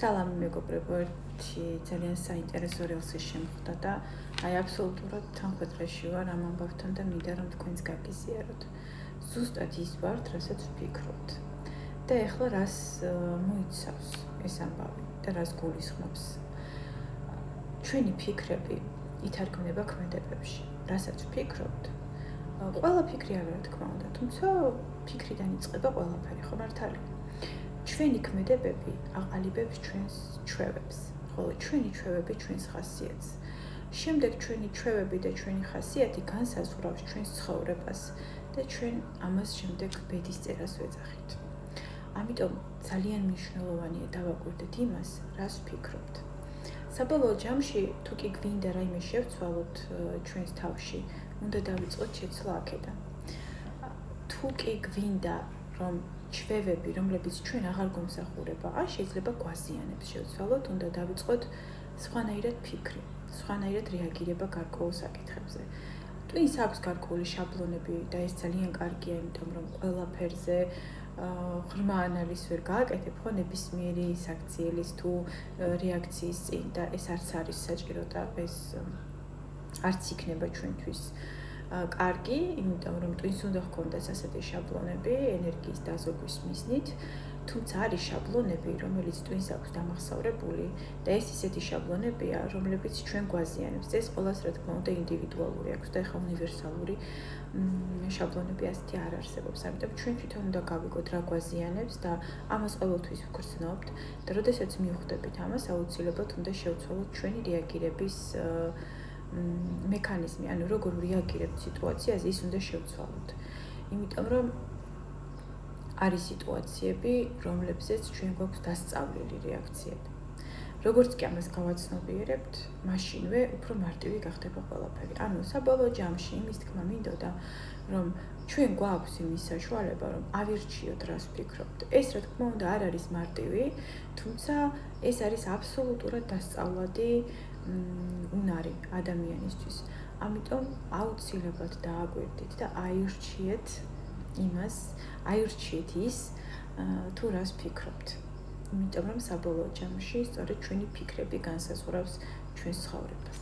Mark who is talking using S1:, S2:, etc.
S1: სალამი მეგობრებო, ერთი ძალიან საინტერესო რელსი შემხვდა და აი აბსოლუტურად თანხმეთრეში ვარ ამ ამბავთან და მინდა რომ თქვენს გაგიზიაროთ. ზუსტად ის ვართ, რასაც ვფიქრობთ. და ეხლა რას მოიცავს ეს ამბავი და რას გულისხმობს? ჩვენი ფიქრები ითარგმნება ქმედებებში. რასაც ვფიქრობთ, ყველა ფიქრი არა, რა თქმა უნდა, თუმცა ფიქრიდან იწყება ყველაფერი, ხო მართალია? ჩვენი ქმედებები აყალიბებს ჩვენს ჩვევებს, ხოლო ჩვენი ჩვევები ჩვენს ხასიათს. შემდეგ ჩვენი ჩვევები და ჩვენი ხასიათი განსაზღვრავს ჩვენს ცხოვრებას და ჩვენ ამას შემდეგ ბედისწერას ვეძახით. ამიტომ ძალიან მნიშვნელოვანია დავაკვირდეთ იმას, რას ვფიქრობთ. საბოლოო ჯამში, თუ კი გვინდა რაიმე შევცვალოთ ჩვენს თავში, უნდა დავიწყოთ შეცვლა აქედან. თუ კი გვინდა რომ ჩვევები, რომლებიც ჩვენ აღარ გვემსახურება, ან შეიძლება გვაზიანებს შევცვალოთ, უნდა დავიწყოთ სხვანაირად ფიქრი, სხვანაირად რეაგირება გარკვეულ საკითხებზე. ტვინს აქვს გარკვეული შაბლონები და ეს ძალიან კარგია, იმიტომ რომ ყველაფერზე ღრმა ანალიზს ვერ გააკეთებ, ხო, ნებისმიერი საქციელის თუ რეაქციის წინ და ეს არც არის საჭირო და ეს არც იქნება ჩვენთვის კარგი, იმიტომ რომ ტვინს უნდა ჰქონდეს ასეთი შაბლონები ენერგიის დაზოგვის მიზნით, თუმცა არის შაბლონები, რომელიც ტვინს აქვს დამახსოვრებული და ეს ისეთი შაბლონებია, რომლებიც ჩვენ გვაზიანებს. ეს ყველას რა თქმა უნდა ინდივიდუალური აქვს და ეხა უნივერსალური შაბლონები ასეთი არ არსებობს. ამიტომ ჩვენ თვითონ უნდა გავიგოთ რა გვაზიანებს და ამას ყოველთვის ვგრძნობთ და როდესაც მივხვდებით ამას, აუცილებლად უნდა შევცვალოთ ჩვენი რეაგირების მექანიზმი, ანუ როგორ რეაგირებთ სიტუაციაზე, ის უნდა შევცვალოთ. იმიტომ რომ არის სიტუაციები, რომლებზეც ჩვენ გვაქვს დასწავლილი რეაქციები. როგორც კი ამას გავაცნობიერებთ, მაშინვე უფრო მარტივი გახდება ყველაფერი. ანუ საბოლოო ჯამში იმის თქმა მინდოდა, რომ ჩვენ გვაქვს იმის საშუალება, რომ ავირჩიოთ, რას ვფიქრობთ. ეს რა თქმა უნდა არ არის მარტივი, თუმცა ეს არის აბსოლუტურად დასწავლადი უნარი ადამიანისთვის. ამიტომ აუცილებლად დააკვირდით და აირჩიეთ ის, თუ რას ფიქრობთ. იმიტომ რომ საბოლოო ჯამში სწორედ ჩვენი ფიქრები განსაზღვრავს ჩვენს ცხოვრებას.